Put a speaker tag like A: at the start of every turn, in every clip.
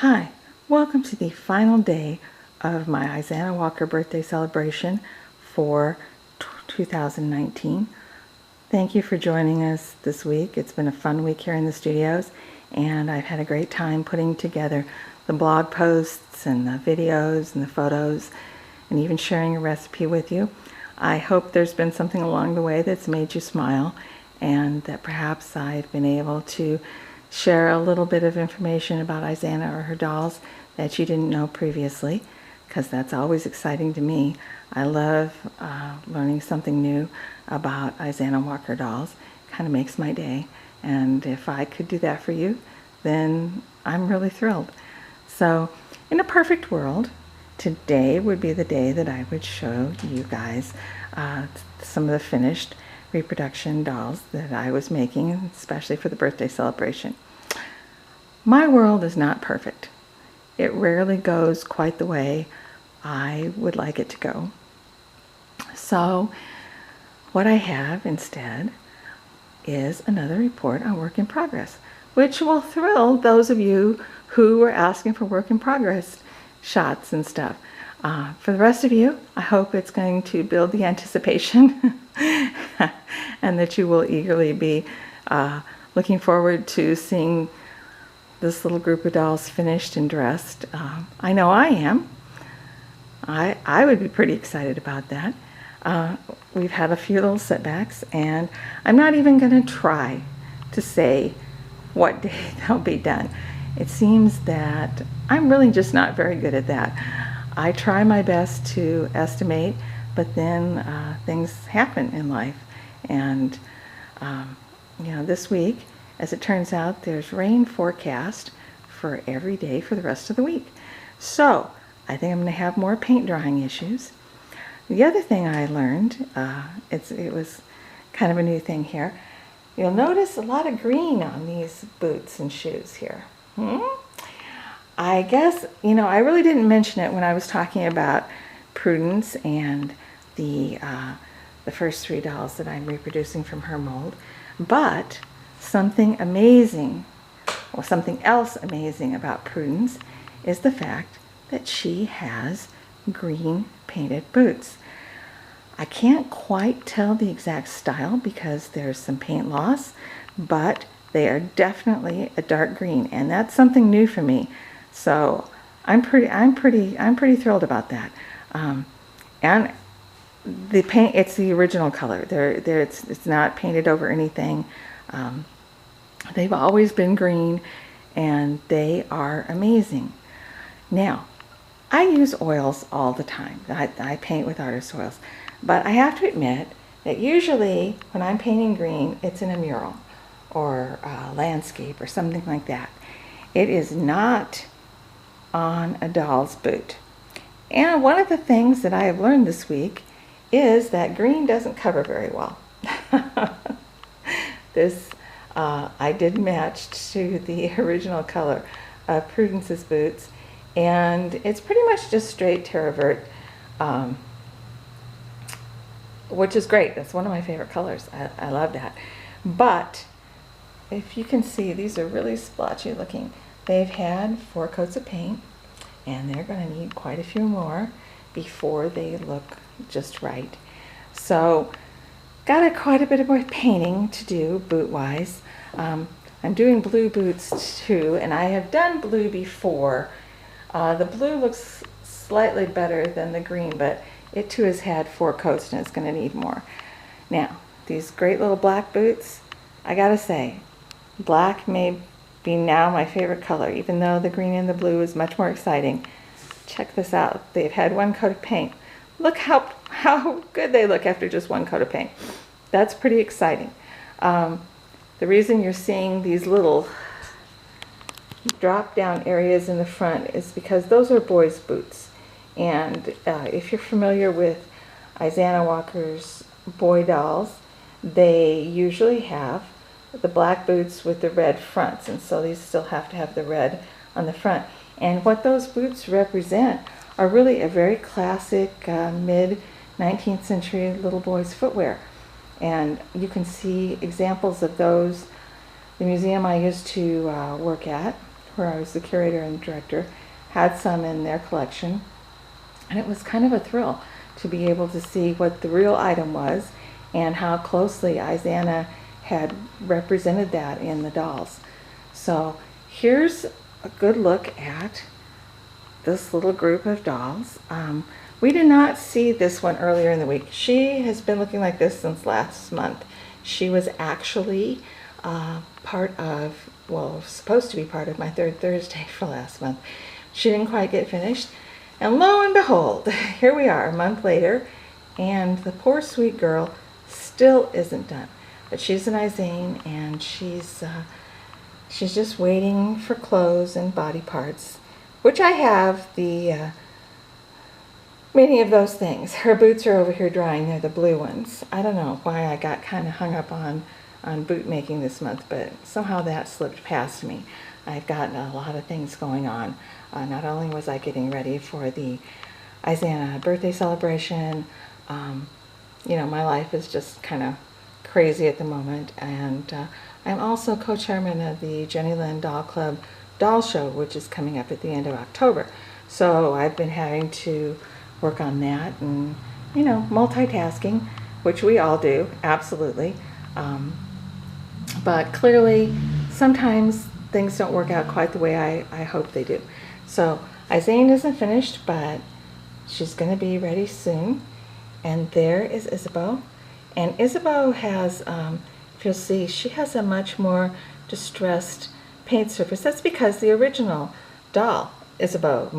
A: Hi, welcome to the final day of my Isana Walker birthday celebration for 2019. Thank you for joining us this week. It's been a fun week here in the studios, and I've had a great time putting together the blog posts and the videos and the photos and even sharing a recipe with you. I hope there's been something along the way that's made you smile, and that perhaps I've been able to share a little bit of information about Isana or her dolls that you didn't know previously, because that's always exciting to me. I love learning something new about Isana Walker dolls. Kind of makes my day, and if I could do that for you, then I'm really thrilled. So in a perfect world, today would be the day that I would show you guys some of the finished reproduction dolls that I was making, especially for the birthday celebration. My world is not perfect. It rarely goes quite the way I would like it to go. So what I have instead is another report on work in progress, which will thrill those of you who were asking for work in progress shots and stuff. For the rest of you, I hope it's going to build the anticipation and that you will eagerly be looking forward to seeing this little group of dolls finished and dressed. I know I am. I would be pretty excited about that. We've had a few little setbacks, and I'm not even going to try to say what day they'll be done. It seems that I'm really just not very good at that. I try my best to estimate, but then things happen in life. And this week, as it turns out, there's rain forecast for every day for the rest of the week. So I think I'm going to have more paint drying issues. The other thing I learned, it was kind of a new thing here. You'll notice a lot of green on these boots and shoes here. I guess, I really didn't mention it when I was talking about Prudence and the first three dolls that I'm reproducing from her mold, but something amazing, or something else amazing about Prudence is the fact that she has green painted boots. I can't quite tell the exact style because there's some paint loss, but they are definitely a dark green, and that's something new for me. So I'm pretty thrilled about that. And the paint, it's the original color. It's not painted over anything. They've always been green, and they are amazing. Now, I use oils all the time. I paint with artist oils, but I have to admit that usually when I'm painting green, it's in a mural or a landscape or something like that. It is not on a doll's boot. And one of the things that I have learned this week is that green doesn't cover very well. This I did match to the original color of Prudence's boots, and it's pretty much just straight terre verte, which is great. That's one of my favorite colors. I love that. But if you can see, these are really splotchy looking. They've had 4 coats of paint, and they're going to need quite a few more before they look just right. So got quite a bit of more painting to do boot-wise. I'm doing blue boots too, and I have done blue before. The blue looks slightly better than the green, but it too has had 4 coats and it's going to need more. Now, these great little black boots, I gotta say, black may be now my favorite color, even though the green and the blue is much more exciting. Check this out. They've had 1 coat of paint. Look how good they look after just 1 coat of paint. That's pretty exciting. The reason you're seeing these little drop down areas in the front is because those are boys' boots. And if you're familiar with Isana Walker's boy dolls, they usually have the black boots with the red fronts, and so these still have to have the red on the front. And what those boots represent are really a very classic mid-19th century little boys' footwear. And you can see examples of those. The museum I used to work at where I was the curator and director, had some in their collection, and it was kind of a thrill to be able to see what the real item was and how closely Isana had represented that in the dolls. So here's a good look at this little group of dolls. We did not see this one earlier in the week. She has been looking like this since last month. She was actually part of, well, supposed to be part of my third Thursday for last month. She didn't quite get finished. And lo and behold, here we are a month later, and the poor sweet girl still isn't done. But she's an Isane, and she's just waiting for clothes and body parts, which I have the many of those things. Her boots are over here drying. They're the blue ones. I don't know why I got kind of hung up on boot making this month, but somehow that slipped past me. I've gotten a lot of things going on. Not only was I getting ready for the Isana birthday celebration, you know, my life is just kind of crazy at the moment, and I'm also co-chairman of the Jenny Lynn Doll Club Doll Show, which is coming up at the end of October. So I've been having to work on that and, you know, multitasking, which we all do, absolutely. But clearly, sometimes things don't work out quite the way I hope they do. So Isane isn't finished, but she's going to be ready soon. And there is Isabeau. And Isabeau has, if you'll see, she has a much more distressed paint surface. That's because the original doll, Isabeau,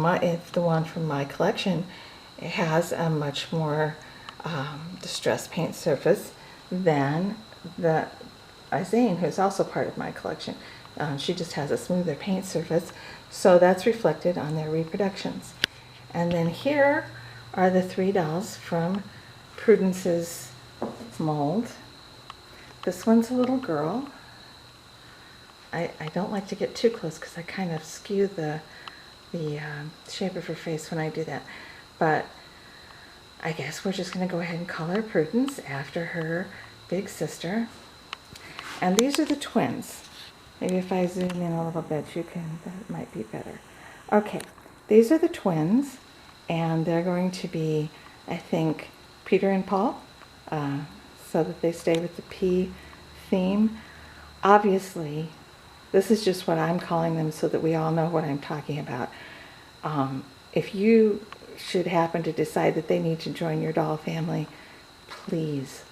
A: the one from my collection, it has a much more distressed paint surface than the Isane, who's also part of my collection. She just has a smoother paint surface, so that's reflected on their reproductions. And then here are the three dolls from Prudence's mold. This one's a little girl. I don't like to get too close because I kind of skew the shape of her face when I do that. But I guess we're just going to go ahead and call her Prudence after her big sister. And these are the twins. Maybe if I zoom in a little bit, that might be better. Okay, these are the twins, and they're going to be, I think, Peter and Paul, so that they stay with the P theme. Obviously, this is just what I'm calling them so that we all know what I'm talking about. If you should happen to decide that they need to join your doll family, please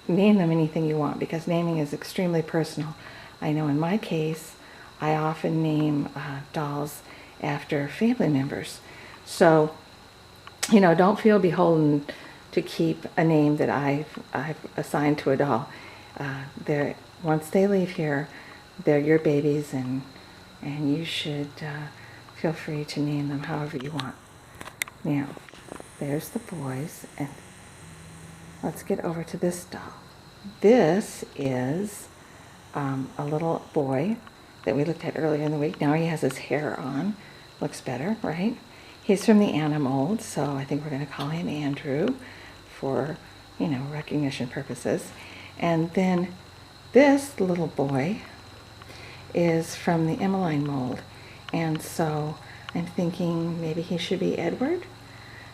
A: name them anything you want, because naming is extremely personal. I know in my case, I often name dolls after family members. So, you know, don't feel beholden to keep a name that I've assigned to a doll. Once they leave here, they're your babies, and you should feel free to name them however you want. Now, there's the boys, and let's get over to this doll. This is a little boy that we looked at earlier in the week. Now he has his hair on. Looks better, right? He's from the Anna mold, so I think we're going to call him Andrew for, you know, recognition purposes. And then this little boy is from the Emmeline mold, and so I'm thinking maybe he should be Edward.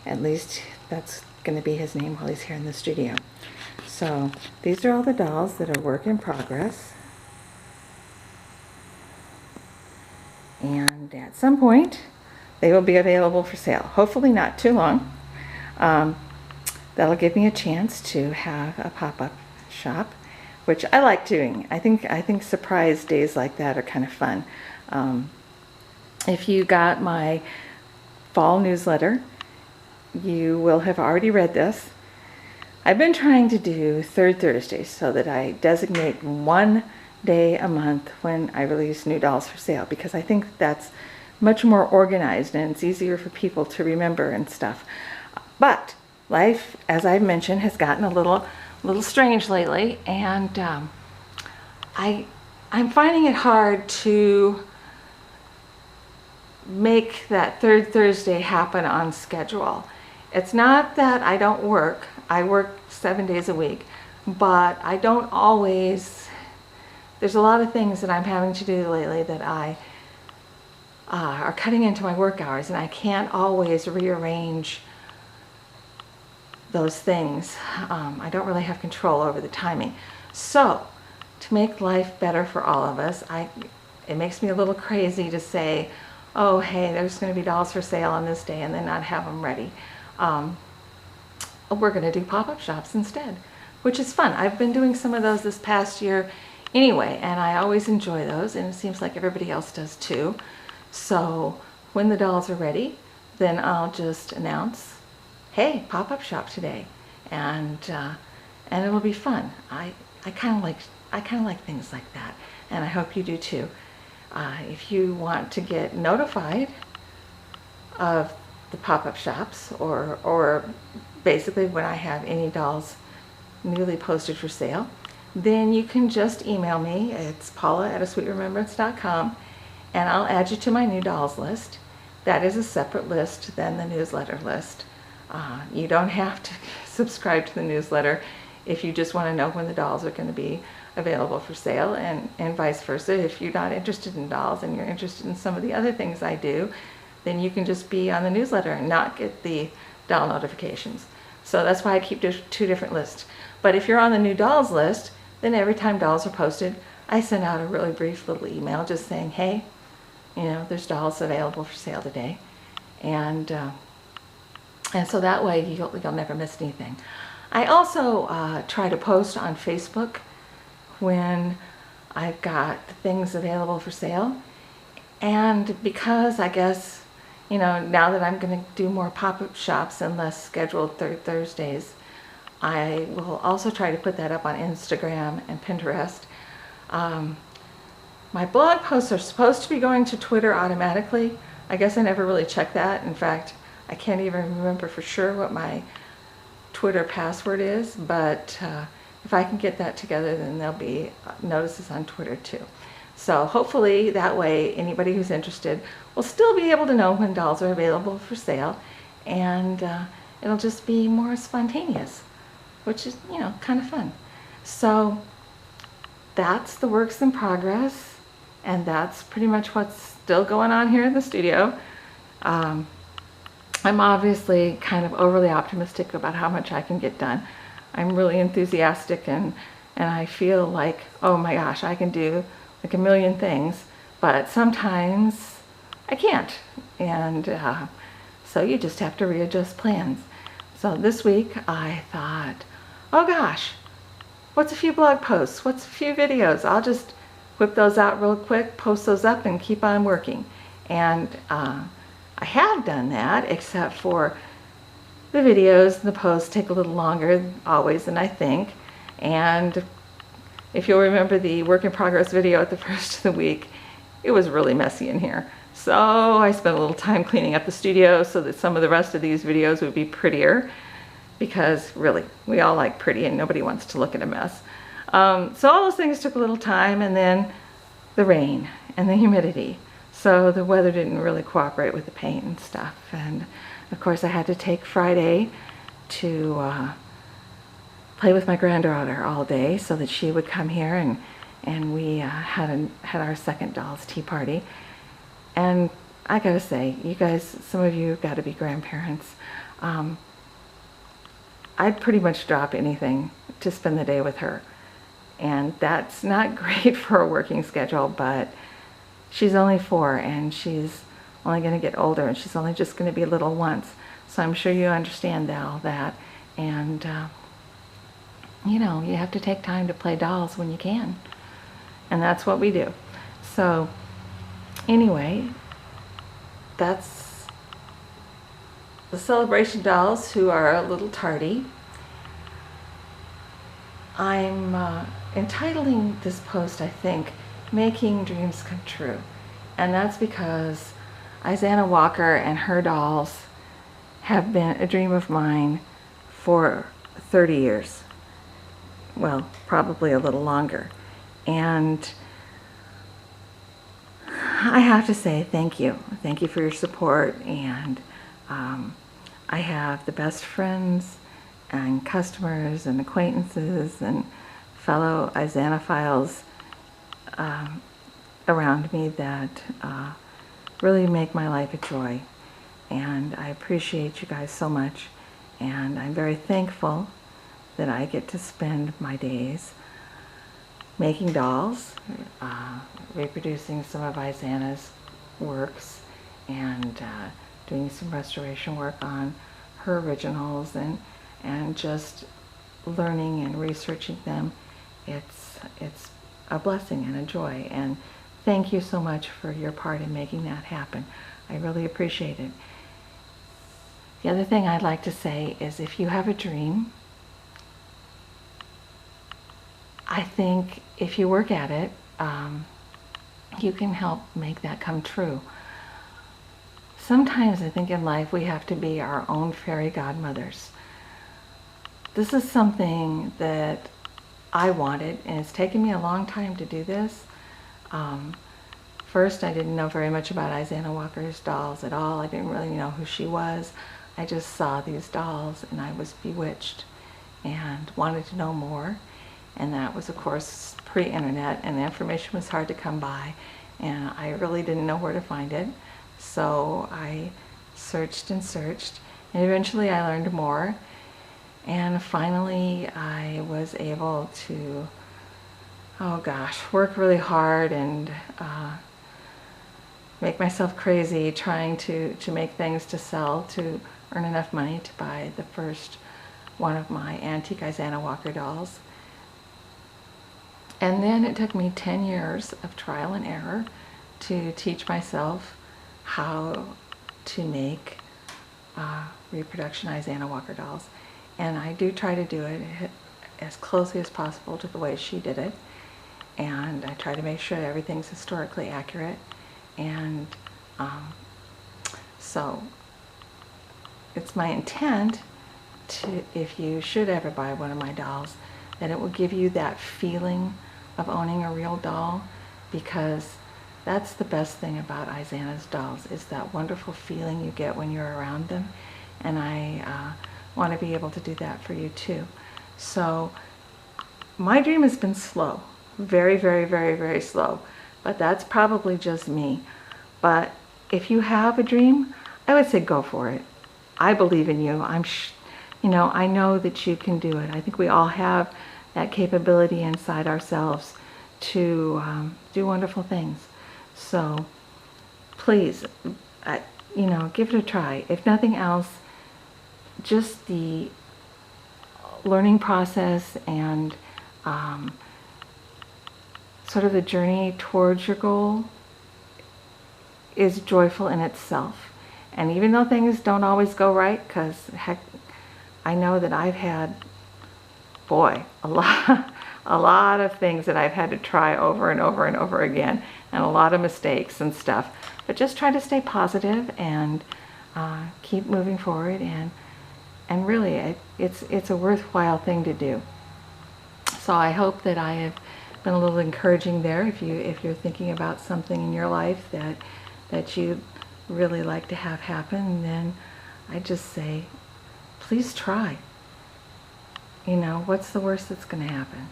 A: At least that's going to be his name while he's here in the studio. So these are all the dolls that are work in progress. And at some point, they will be available for sale. Hopefully not too long. That'll give me a chance to have a pop-up shop, which I like doing. I think surprise days like that are kind of fun. If you got my fall newsletter, you will have already read this. I've been trying to do third Thursdays so that I designate one day a month when I release new dolls for sale, because I think that's much more organized and it's easier for people to remember and stuff. But life, as I've mentioned, has gotten a little strange lately, and I'm finding it hard to make that third Thursday happen on schedule. It's not that I don't work. I work 7 days a week, but I don't always. There's a lot of things that I'm having to do lately that I are cutting into my work hours, and I can't always rearrange those things. I don't really have control over the timing. So to make life better for all of us, it makes me a little crazy to say, oh, hey, there's going to be dolls for sale on this day and then not have them ready. We're going to do pop-up shops instead, which is fun. I've been doing some of those this past year anyway, and I always enjoy those, and it seems like everybody else does too. So when the dolls are ready, then I'll just announce, hey, pop-up shop today, and it'll be fun. I kind of like things like that, and I hope you do too. If you want to get notified of the pop-up shops, or basically when I have any dolls newly posted for sale, then you can just email me. It's paula@asweetremembrance.com, and I'll add you to my new dolls list. That is a separate list than the newsletter list. You don't have to subscribe to the newsletter if you just want to know when the dolls are going to be available for sale, and vice versa. If you're not interested in dolls and you're interested in some of the other things I do, then you can just be on the newsletter and not get the doll notifications. So that's why I keep two different lists. But if you're on the new dolls list, then every time dolls are posted, I send out a really brief little email just saying, hey, you know, there's dolls available for sale today. And so that way you'll never miss anything. I also try to post on Facebook when I've got things available for sale. And because I guess, you know, now that I'm going to do more pop-up shops and less scheduled Thursdays, I will also try to put that up on Instagram and Pinterest. My blog posts are supposed to be going to Twitter automatically. I guess I never really checked that. In fact, I can't even remember for sure what my Twitter password is, but if I can get that together, then there'll be notices on Twitter too. So hopefully that way anybody who's interested will still be able to know when dolls are available for sale, and it'll just be more spontaneous, which is, you know, kind of fun. So that's the works in progress, and that's pretty much what's still going on here in the studio. I'm obviously kind of overly optimistic about how much I can get done. I'm really enthusiastic, and I feel like, oh my gosh, I can do like a million things, but sometimes I can't, and so you just have to readjust plans. So this week I thought, oh gosh, what's a few blog posts, what's a few videos? I'll just whip those out real quick, post those up, and keep on working. And I have done that, except for the videos and the posts take a little longer always than I think. And if you'll remember the work in progress video at the first of the week, it was really messy in here. So I spent a little time cleaning up the studio so that some of the rest of these videos would be prettier, because really, we all like pretty and nobody wants to look at a mess. So all those things took a little time, and then the rain and the humidity. So the weather didn't really cooperate with the paint and stuff. And of course I had to take Friday to play with my granddaughter all day so that she would come here, and we had our second dolls tea party. And I gotta say, you guys, some of you got to be grandparents. I'd pretty much drop anything to spend the day with her. And that's not great for a working schedule, but she's only 4, and she's only going to get older, and she's only just going to be little once. So I'm sure you understand all that. And, you know, you have to take time to play dolls when you can. And that's what we do. So anyway, that's the celebration dolls who are a little tardy. I'm entitling this post, I think, Making Dreams Come True. And that's because Isana Walker and her dolls have been a dream of mine for 30 years. Well, probably a little longer. And I have to say thank you. Thank you for your support. And I have the best friends and customers and acquaintances and fellow Isanophiles around me that really make my life a joy. And I appreciate you guys so much. And I'm very thankful that I get to spend my days making dolls, reproducing some of Isana's works, and doing some restoration work on her originals, and just learning and researching them. It's a blessing and a joy, and thank you so much for your part in making that happen. I really appreciate it. The other thing I'd like to say is, if you have a dream, I think if you work at it, you can help make that come true. Sometimes I think in life we have to be our own fairy godmothers. This is something that I wanted, and it's taken me a long time to do this. First, I didn't know very much about Isana Walker's dolls at all. I didn't really know who she was. I just saw these dolls and I was bewitched and wanted to know more. And that was, of course, pre-internet, and the information was hard to come by, and I really didn't know where to find it. So I searched and searched, and eventually I learned more. And finally I was able to, oh gosh, work really hard and make myself crazy trying to make things to sell, to earn enough money to buy the first one of my antique Isana Walker dolls. And then it took me 10 years of trial and error to teach myself how to make reproduction Isana Walker dolls. And I do try to do it as closely as possible to the way she did it. And I try to make sure that everything's historically accurate. And so it's my intent to, if you should ever buy one of my dolls, that it will give you that feeling of owning a real doll, because that's the best thing about Isana's dolls, is that wonderful feeling you get when you're around them. And I want to be able to do that for you too. So my dream has been slow, very, very, very, very slow, but that's probably just me. But if you have a dream, I would say go for it. I believe in you. I know that you can do it. I think we all have that capability inside ourselves to do wonderful things. So please, give it a try. If nothing else, just the learning process and sort of the journey towards your goal is joyful in itself. And even though things don't always go right, because heck, I know that I've had, boy, a lot of things that I've had to try over and over and over again, and a lot of mistakes and stuff. But just try to stay positive and keep moving forward, and really, it's a worthwhile thing to do. So I hope that I have been a little encouraging there. If you're thinking about something in your life that you'd really like to have happen, then I just say, please try. What's the worst that's going to happen?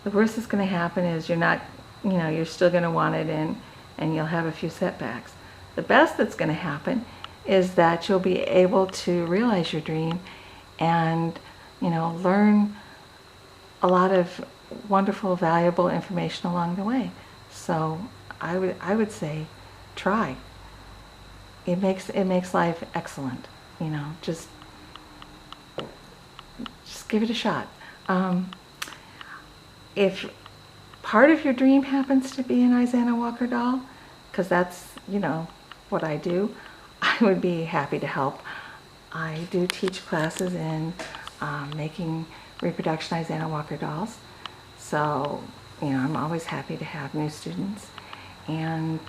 A: The worst that's going to happen is you're still going to want it, and you'll have a few setbacks. The best that's going to happen is that you'll be able to realize your dream and, learn a lot of wonderful, valuable information along the way. So I would say try. It makes life excellent. Just give it a shot. If part of your dream happens to be an Isana Walker doll, because that's, what I do, I would be happy to help. I do teach classes in making reproduction Isana Walker dolls. So, I'm always happy to have new students. And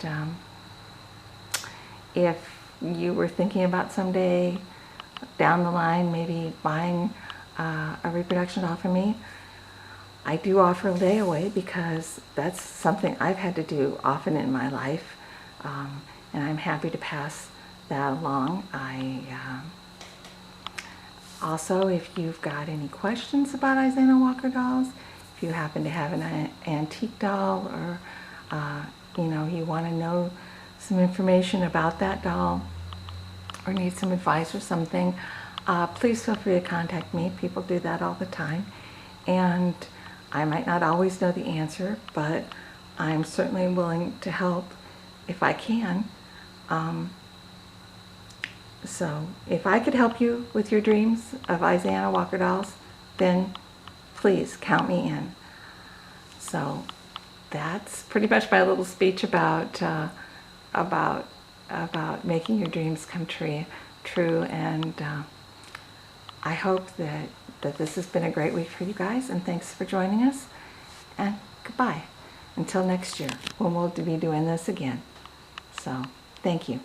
A: if you were thinking about someday down the line maybe buying a reproduction doll from me, I do offer a layaway, because that's something I've had to do often in my life, and I'm happy to pass that along. Also, if you've got any questions about Isana Walker dolls, if you happen to have an antique doll, or you want to know some information about that doll or need some advice or something, please feel free to contact me. People do that all the time. And I might not always know the answer, but I'm certainly willing to help if I can. So if I could help you with your dreams of Isaiah Walker dolls, then please count me in. So that's pretty much my little speech about making your dreams come true. And I hope that this has been a great week for you guys, and thanks for joining us, and goodbye until next year when we'll be doing this again. So thank you.